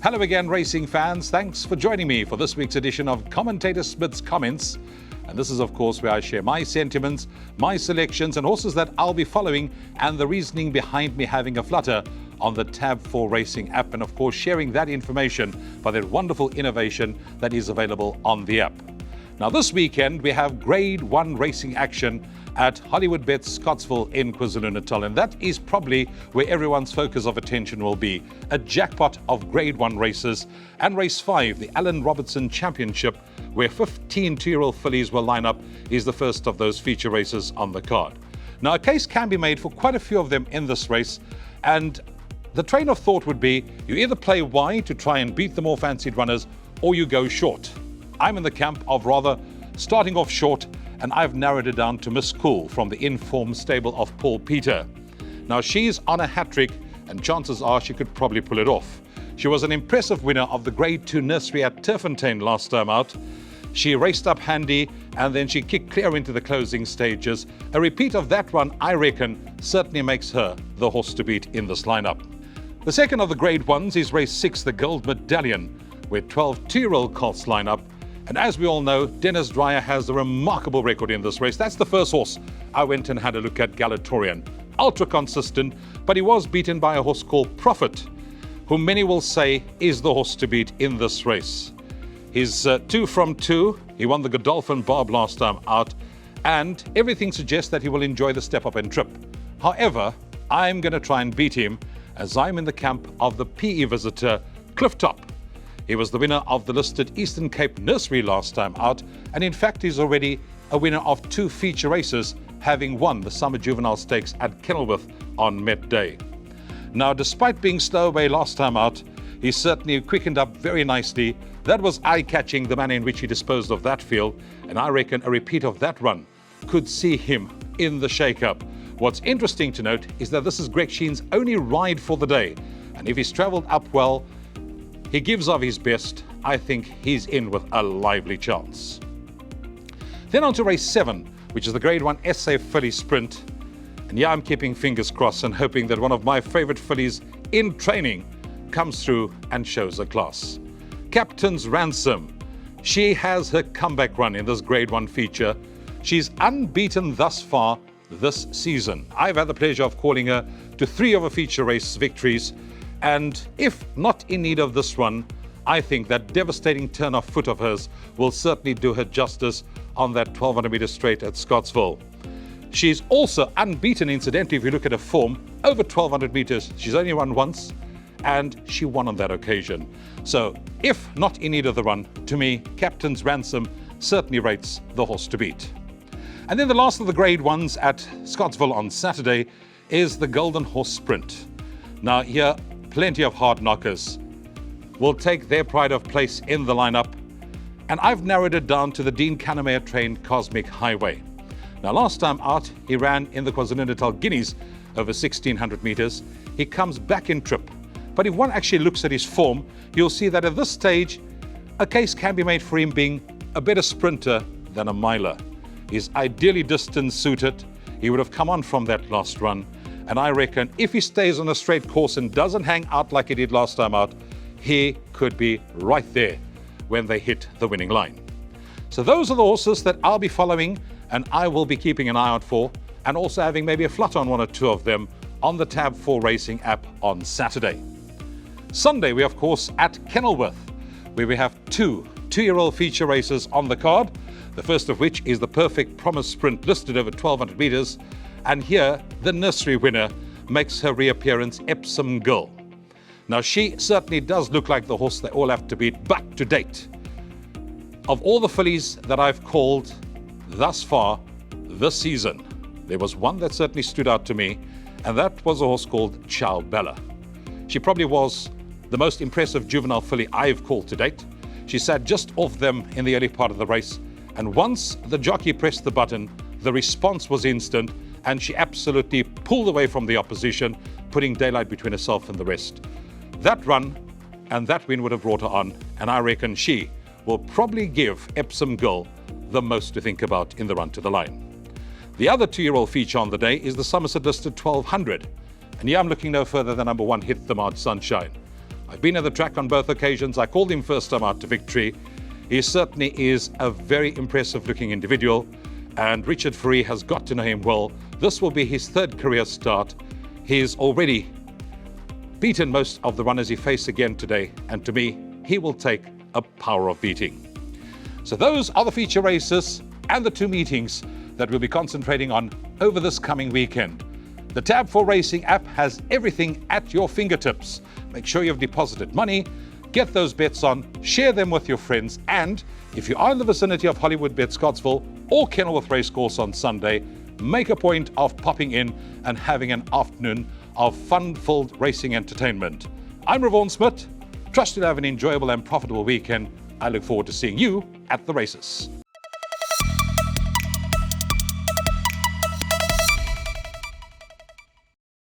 Hello again, racing fans. Thanks for joining me for this week's edition of Commentator Smit's Comments. And this is, of course, where I share my sentiments, my selections and horses that I'll be following and the reasoning behind me having a flutter on the Tab 4 Racing app, and of course sharing that information by that wonderful innovation that is available on the app. Now this weekend we have Grade 1 racing action at HWB Scottville in KwaZulu-Natal, and that is probably where everyone's focus of attention will be. A jackpot of Grade 1 races, and race 5, the Alan Robertson Championship, where 15 two-year-old fillies will line up, is the first of those feature races on the card. Now a case can be made for quite a few of them in this race, and the train of thought would be you either play wide to try and beat the more fancied runners, or you go short. I'm in the camp of rather starting off short, and I've narrowed it down to Miss Cool from the informed stable of Paul Peter. Now she's on a hat-trick, and chances are she could probably pull it off. She was an impressive winner of the Grade 2 nursery at Turffontein last time out. She raced up handy, and then she kicked clear into the closing stages. A repeat of that one, I reckon, certainly makes her the horse to beat in this lineup. The second of the Grade 1s is race 6, the Gold Medallion, where 12 two-year-old colts line up. And as we all know, Dennis Dreyer has a remarkable record in this race. That's the first horse I went and had a look at, Galatorian. Ultra consistent, but he was beaten by a horse called Prophet, whom many will say is the horse to beat in this race. He's 2 from 2. He won the Godolphin Barb last time out, and everything suggests that he will enjoy the step up and trip. However, I'm going to try and beat him, as I'm in the camp of the PE visitor, Clifftop. He was the winner of the listed Eastern Cape Nursery last time out, and in fact he's already a winner of 2 feature races, having won the Summer Juvenile Stakes at Kenilworth on Met Day. Now, despite being slow away last time out, he certainly quickened up very nicely. That was eye-catching, the manner in which he disposed of that field, and I reckon a repeat of that run could see him in the shake-up. What's interesting to note is that this is Greg Sheen's only ride for the day, and if he's travelled up well, he gives of his best, I think he's in with a lively chance. Then on to race 7, which is the Grade 1 SA Filly Sprint. And yeah, I'm keeping fingers crossed and hoping that one of my favourite fillies in training comes through and shows a class. Captain's Ransom. She has her comeback run in this Grade 1 feature. She's unbeaten thus far this season. I've had the pleasure of calling her to 3 of her feature race victories, and if not in need of this one, I think that devastating turn of foot of hers will certainly do her justice on that 1200 metre straight at Scottsville. She's also unbeaten, incidentally, if you look at her form, over 1200 metres. She's only run once, and she won on that occasion. So if not in need of the run, to me, Captain's Ransom certainly rates the horse to beat. And then the last of the Grade 1s at Scottsville on Saturday is the Golden Horse Sprint. Now here, plenty of hard knockers will take their pride of place in the lineup, and I've narrowed it down to the Dean Cannemare trained Cosmic Highway. Now last time out, he ran in the KwaZulu-Natal Guineas over 1600 metres. He comes back in trip, but if one actually looks at his form, you'll see that at this stage, a case can be made for him being a better sprinter than a miler. He's ideally distance suited. He would have come on from that last run, and I reckon if he stays on a straight course and doesn't hang out like he did last time out, he could be right there when they hit the winning line. So those are the horses that I'll be following, and I will be keeping an eye out for, and also having maybe a flutter on 1 or 2 of them on the Tab 4 Racing app on Saturday. Sunday, we of course at Kenilworth, where we have 2 two-year-old feature races on the card. The first of which is the Perfect Promise Sprint, listed over 1200 metres. And here, the nursery winner makes her reappearance, Epsom Girl. Now, she certainly does look like the horse they all have to beat, but to date, of all the fillies that I've called thus far this season, there was one that certainly stood out to me, and that was a horse called Ciao Bella. She probably was the most impressive juvenile filly I've called to date. She sat just off them in the early part of the race, and once the jockey pressed the button, the response was instant, and she absolutely pulled away from the opposition, putting daylight between herself and the rest. That run and that win would have brought her on, and I reckon she will probably give Epsom Girl the most to think about in the run to the line. The other 2-year-old feature on the day is the Somerset listed 1200, and here I'm looking no further than number 1, Hit the March Sunshine. I've been at the track on both occasions. I called him first time out to victory. He certainly is a very impressive looking individual, and Richard Fourie has got to know him well. This will be his third career start. He's already beaten most of the runners he faced again today, and to me, he will take a power of beating. So those are the feature races and the two meetings that we'll be concentrating on over this coming weekend. The Tab 4 Racing app has everything at your fingertips. Make sure you've deposited money, get those bets on, share them with your friends, and if you are in the vicinity of HWB Scottville or Kenilworth Racecourse on Sunday, make a point of popping in and having an afternoon of fun-filled racing entertainment. I'm Ravon Smit. Trust you'll have an enjoyable and profitable weekend. I look forward to seeing you at the races.